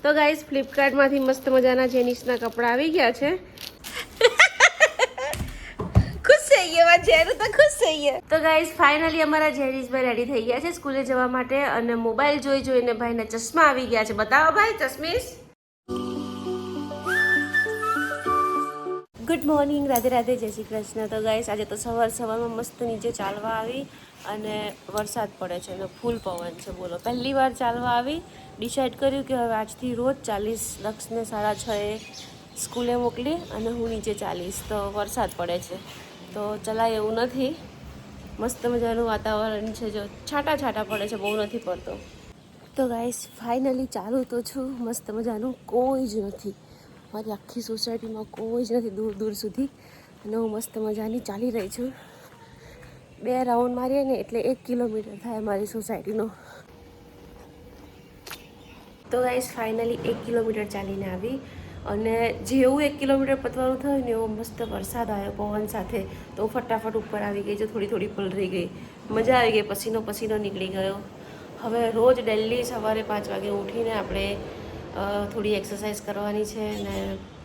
તો ગાઈસ ફ્લિપકાર્ટમાંથી મસ્ત મજાના જેનિસના કપડાં આવી ગયા છે. ખુશ થઈ ગયા જેનું તો ખુશ થઈ ગયા. તો ગાઈસ ફાઇનલી અમારા જેનિસભાઈ રેડી થઈ ગયા છે સ્કૂલે જવા માટે અને મોબાઈલ જોઈને ભાઈના ચશ્મા આવી ગયા છે. બતાવો ભાઈ ચશ્મીશ. ગુડ મોર્નિંગ, રાધે રાધે, જય શ્રી કૃષ્ણ. તો ગાઈસ આજે તો સવારમાં મસ્ત નીચે ચાલવા આવી અને વરસાદ પડે છે અને ફૂલ પવન છે. બોલો, પહેલી વાર ચાલવા આવી. ડિસાઈડ કર્યું કે હવે આજથી રોજ ચાલીશ. લક્ષને 6:30 સ્કૂલે મોકલી અને હું નીચે ચાલીશ. તો વરસાદ પડે છે તો ચલાય એવું નથી. મસ્ત મજાનું વાતાવરણ છે, જો છાંટા છાંટા પડે છે, બહુ નથી પડતો. તો ગાઈસ ફાઇનલી ચાલુ તો છું. મસ્ત મજાનું કોઈ જ નથી મારી આખી સોસાયટીમાં, કોઈ જ નથી દૂર દૂર સુધી. અને હું મસ્ત મજાની ચાલી રહી છું. 2 રાઉન્ડ મારીએ ને એટલે 1 કિલોમીટર થાય મારી સોસાયટીનો. તો ગાઈસ ફાઇનલી 1 કિલોમીટર ચાલીને આવી અને જેવું 1 કિલોમીટર પતવાનું થયું ને એવો મસ્ત વરસાદ આવ્યો પવન સાથે. તો ફટાફટ ઉપર આવી ગઈ, જો થોડી પલળી ગઈ. મજા આવી ગઈ, પસીનો નીકળી ગયો. હવે રોજ ડેલી સવારે 5 વાગે ઉઠીને આપણે થોડી એક્સરસાઇઝ કરવાની છે ને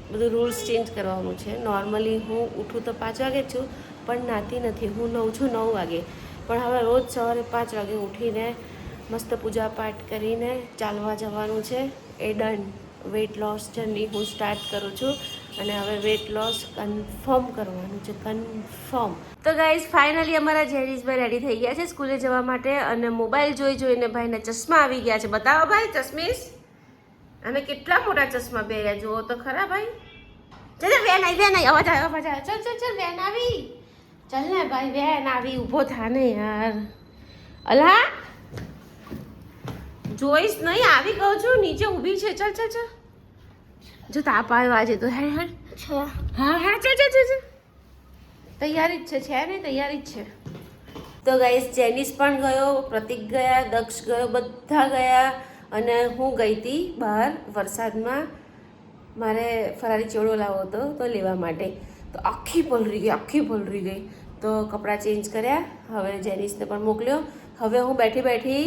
બધું રૂલ્સ ચેન્જ કરવાનું છે. નોર્મલી હું ઉઠું તો 5 વાગે જ છું, પણ નાતી નથી. હું નવું છું 9 વાગે, પણ હવે રોજ સવારે 5 વાગે ઉઠીને મસ્ત પૂજા પાઠ કરીને ચાલવા જવાનું છે. એ ડન. વેઇટ લોસ જર્ની હું સ્ટાર્ટ કરું છું અને હવે વેઇટ લોસ કન્ફર્મ કરવાનું છે, કન્ફર્મ. તો ગાઈઝ ફાઇનલી અમારા જેનિસભાઈ રેડી થઈ ગયા છે સ્કૂલે જવા માટે અને મોબાઈલ જોઈને ભાઈના ચશ્મા આવી ગયા છે. બતાવો ભાઈ ચશ્મીશ. અને કેટલા મોટા ચશ્મા પહેર્યા જુઓ તો ખરા ભાઈ. ચાલ વેન આવી, અવાજ આવ્યો. ચાલ વેન આવી. ચાલ ને ભાઈ, વેન આવી. ઊભો થા ને યાર. અલા જોઈશ નહીં, આવી કહું છું, નીચે ઊભી છે. ચાલ જો તાપ આવ્યો આજે તો. હેડ હા ચાલ. તૈયારી જ છે ને, તૈયારી જ છે. તો ગાઈસ જેનિસ પણ ગયો, પ્રતિક ગયા, દક્ષ ગયો, બધા ગયા અને હું ગઈ હતી બહાર વરસાદમાં. મારે ફરારી ચેવડો લાવવો હતો તો લેવા માટે. તો આખી પલળી ગઈ. તો કપડાં ચેન્જ કર્યા. હવે જેનિસને પણ મોકલ્યો. હવે હું બેઠી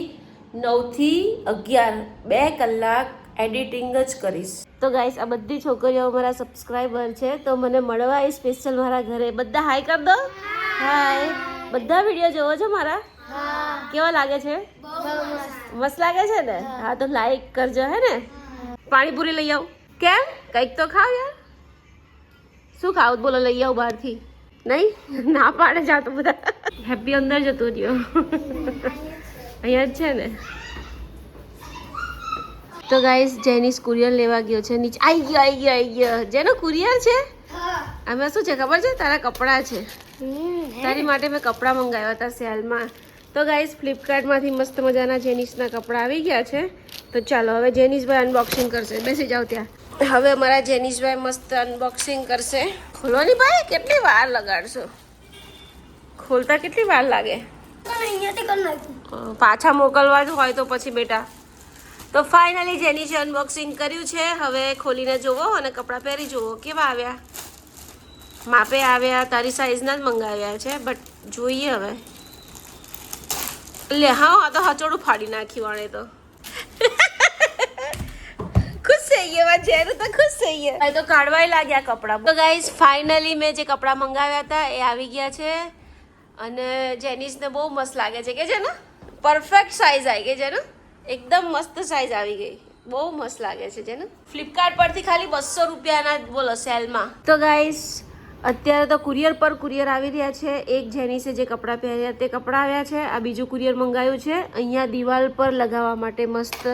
9 થી 11 2 કલાક એડિટિંગ જ કરીશ. તો ગાઈસ આ બધી છોકરીઓ મારા સબસ્ક્રાઈબર છે, તો મને મળવા આવી સ્પેશિયલ મારા ઘરે. બધા હાય કર દો. હાય. બધા વિડીયો જોવો છો મારા? કેવા લાગે છે? મસ્ત લાગે છે ને? હા તો લાઈક કરજો, હે ને? પાણીપુરી લઈ આવું. કેમ? કંઈક તો ખાવ યાર. શું ખાવ બોલો? લઈ આવું બહારથી? નહીં ના પાડે. જાતો બધા હેપી અંદર જતો રહ્યો. અહીંયા જ છે ને. તો ગાઈસ જેનિસ કુરિયર લેવા ગયો છે. નીચે આવી ગયો. જેનો કુરિયર છે. આમાં શું છે ખબર છે? તારા કપડાં છે. તારી માટે મેં કપડાં મંગાવ્યા હતા સેલમાં. તો ગાઈસ ફ્લિપકાર્ટમાંથી મસ્ત મજાના જેનિસના કપડાં આવી ગયા છે. તો ચાલો હવે જેનિસભાઈ અનબોક્સિંગ કરશે. બેસી જાઓ ત્યાં. હવે અમારા જેનિસભાઈ મસ્ત અનબોક્સિંગ કરશે. ખોલવાની ભાઈ કેટલી વાર લગાડશો? ખોલતા કેટલી વાર લાગે? પાછા મોકલવા જ હોય તો પછી બેટા. તો ફાઇનલી જેનિસે અનબોક્સિંગ કર્યું છે. હવે ખોલીને જોવો અને કપડાં પહેરી જોવો કેવા આવ્યા. માપે આવ્યા, તારી સાઈઝના જ મંગાવ્યા છે, બટ જોઈએ હવે. લે હા, આ તો હચોડું ફાડી નાખ્યું આણે તો. ખુશ થઈ ગયા જેનું તો ખુશ થઈ ગયા. તો કાઢવાય લાગ્યા કપડાં. તો ગાઈસ ફાઇનલી મેં જે કપડાં મંગાવ્યા હતા એ આવી ગયા છે અને જેનિસને બહુ મસ્ત લાગે છે કે છે ને, પરફેક્ટ સાઈઝ આવી ગઈ છે ને, એકદમ મસ્ત સાઈઝ આવી ગઈ. બહુ મસ્ત લાગે છે જેને. ફ્લિપકાર્ટ પરથી ખાલી 200 રૂપિયાના બોલો સેલમાં. તો ગાઈસ અત્યારે તો કુરિયર પર કુરિયર આવી રહ્યા છે. એક જેનિસે જે કપડાં પહેર્યા તે કપડાં આવ્યા છે. આ બીજું કુરિયર મંગાવ્યું છે અહીંયા દિવાલ પર લગાવવા માટે મસ્ત.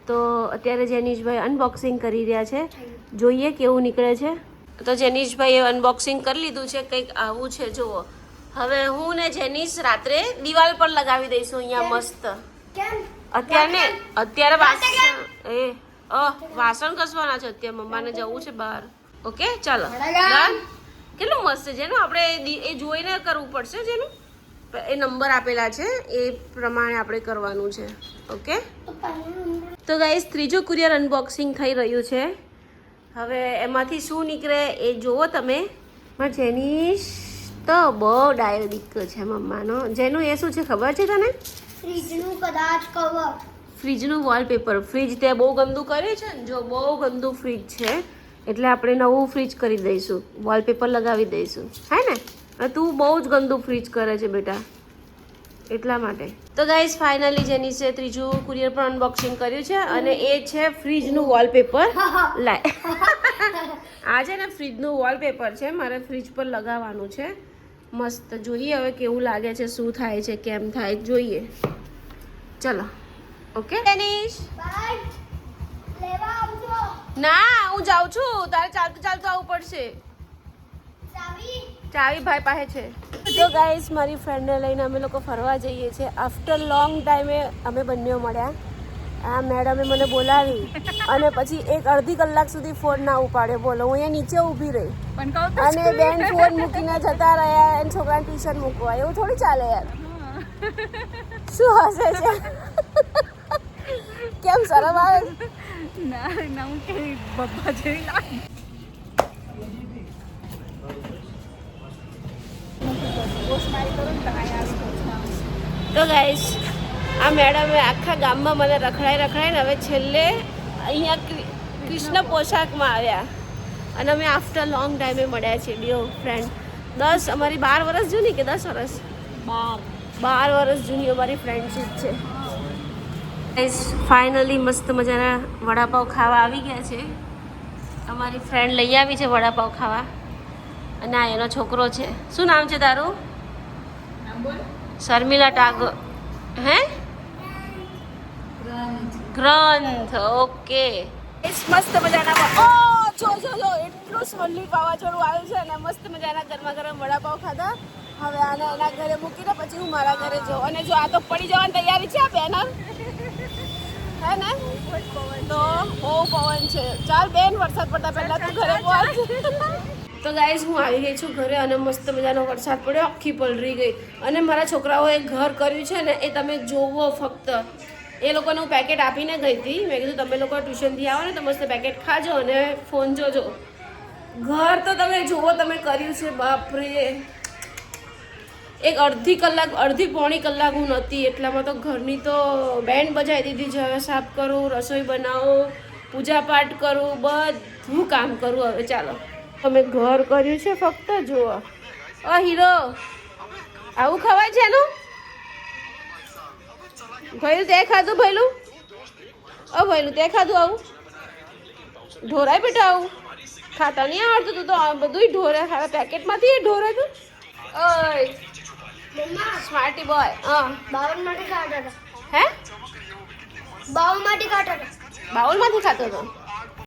તો અત્યારે જેનિશભાઈ અનબોક્સિંગ કરી રહ્યા છે. જોઈએ કેવું નીકળે છે. તો જેનિશભાઈએ અનબોક્સિંગ કરી લીધું છે. કંઈક આવું છે જુઓ. હવે હું ને જેનિસ રાત્રે દિવાલ પર લગાવી દઈશું અહીંયા મસ્ત. અત્યારે વાસણ ઘસવાના છે. અત્યારે મમ્માને જવું છે બહાર. ઓકે ચાલો ડન. કેટલું મસ્ત છે જેનું. આપણે એ જોઈને કરવું પડશે. જેનું એ નંબર આપેલા છે એ પ્રમાણે આપણે કરવાનું છે. ઓકે તો ગાઈસ ત્રીજું કુરિયર અનબોક્સિંગ થઈ રહ્યું છે. હવે એમાંથી શું નીકળે એ જુઓ તમે. મારા જેનિસ તો બહુ ડાયો દીકરો છે મમ્માનો. જેનું એ શું છે ખબર છે તને? ફ્રીજનું કદાચ કવર. ફ્રીજનું વોલપેપર. ફ્રીજ તે બહુ ગંદુ કર્યું છે ને, જો બહુ ગંદુ ફ્રીજ છે, એટલે આપણે નવું ફ્રીજ કરી દઈશું, વોલપેપર લગાવી દઈશું, હે ને? અને તું બહુ જ ગંદુ ફ્રીજ કરે છે બેટા, એટલા માટે. તો ગાઈઝ ફાઇનલી જેની છે ત્રીજું કુરિયર પણ અનબોક્સિંગ કર્યું છે, અને એ છે ફ્રીજનું વોલપેપર. લાય આ છે ને ફ્રીજનું વોલપેપર છે, મારે ફ્રીજ પર લગાવવાનું છે. મસ્ત, જોઈએ હવે કેવું લાગે છે, શું થાય છે, કેમ થાય જોઈએ. ચલો ઓકે ડેનિશ, ના હું જાઉં છું, તારે ચાલતું ચાલતું આવવું પડશે. ચાવી ભાઈ પાસે છે. તો ગાઈસ મારી ફ્રેન્ડને લઈને અમે લોકો ફરવા જઈએ છીએ. આફ્ટર લોંગ ટાઈમે અમે બંને મળ્યા. આ મેડમે મને બોલાવી અને પછી એક અડધી કલાક સુધી ફોન ના ઉપાડ્યો. બોલો, હું અહીંયા નીચે ઊભી રહી અને બેન ફોન મૂકીને જતા રહ્યા અને છોકરાને ટ્યુશન મૂકવા. એવું થોડી ચાલે યાર. શું હશે છે? કેમ શરમ આવે? ના હું કેવી બબ્બા જેવી લાગે. તો ગાઈસ આ મેડમે આખા ગામમાં મને રખડાઈને હવે છેલ્લે અહીંયા કૃષ્ણ પોશાકમાં આવ્યા અને અમે આફ્ટર લોંગ ટાઈમે મળ્યા છીએ ડિયો ફ્રેન્ડ. 10 અમારી 12 વર્ષ જૂની કે 10 વર્ષ? 12 વર્ષ જૂની અમારી ફ્રેન્ડશીપ છે. ગાઈસ ફાઇનલી મસ્ત મજાના વડાપાવ ખાવા આવી ગયા છે. અમારી ફ્રેન્ડ લઈ આવી છે વડાપાવ ખાવા, અને આ એનો છોકરો છે. શું નામ છે તારું? શર્મિલા ટાગોર. હે? ગ્રંથ. ઓકે. મસ્ત મજાના એટલું સોલિડ વાવાઝોડું આવ્યું છે અને મસ્ત મજાના ગરમા ગરમ વડાપાવ ખાધા. હવે આને એના ઘરે મૂકીને પછી હું મારા ઘરે જાઉં. અને જો આ તો પડી જવાની તૈયારી છે આ બેનર, હે ને? તો બહુ પવન છે. ચાલ બેન, વરસાદ પડતા પહેલા તું ઘરે પહોંચ. તો ગાઈઝ હું આવી ગઈ છું ઘરે અને મસ્ત મજાનો વરસાદ પડ્યો, આખી પલળી ગઈ. અને મારા છોકરાઓએ ઘર કર્યું છે ને, એ તમે જોવો ફક્ત. એ લોકોને હું પેકેટ આપીને ગઈ હતી. મેં કીધું તમે લોકો ટ્યુશનથી આવો ને તો મસ્ત પેકેટ ખાજો અને ફોન જોજો. ઘર તો તમે જુઓ તમે કર્યું છે, બાપરે. એક અડધી પોણી કલાક હું નહોતી એટલામાં તો ઘરની તો બેન્ડ બજાવી દીધી છે. હવે સાફ કરું, રસોઈ બનાવું, પૂજા પાઠ કરું, બધું કામ કરું. હવે ચાલો, તમે ઘર કર્યું છે ફક્ત જુઓ. હીરો આવું ખવાય છે એનું? ભૈલું તે ખાધું? ભૈલું તે ખાધું? આવું ઢોરાય બેટા, આવું ખાતા નહીં આવડતું. તું તો બધું ઢોરે ખાવા પેકેટમાંથી ઢોરે તું. ઓય સ્માર્ટી બોય. બાઉલમાંથી ખાતો હતો. હે? બાઉલમાંથી ખાતો હતો. બાઉલમાંથી ખાતો હતો?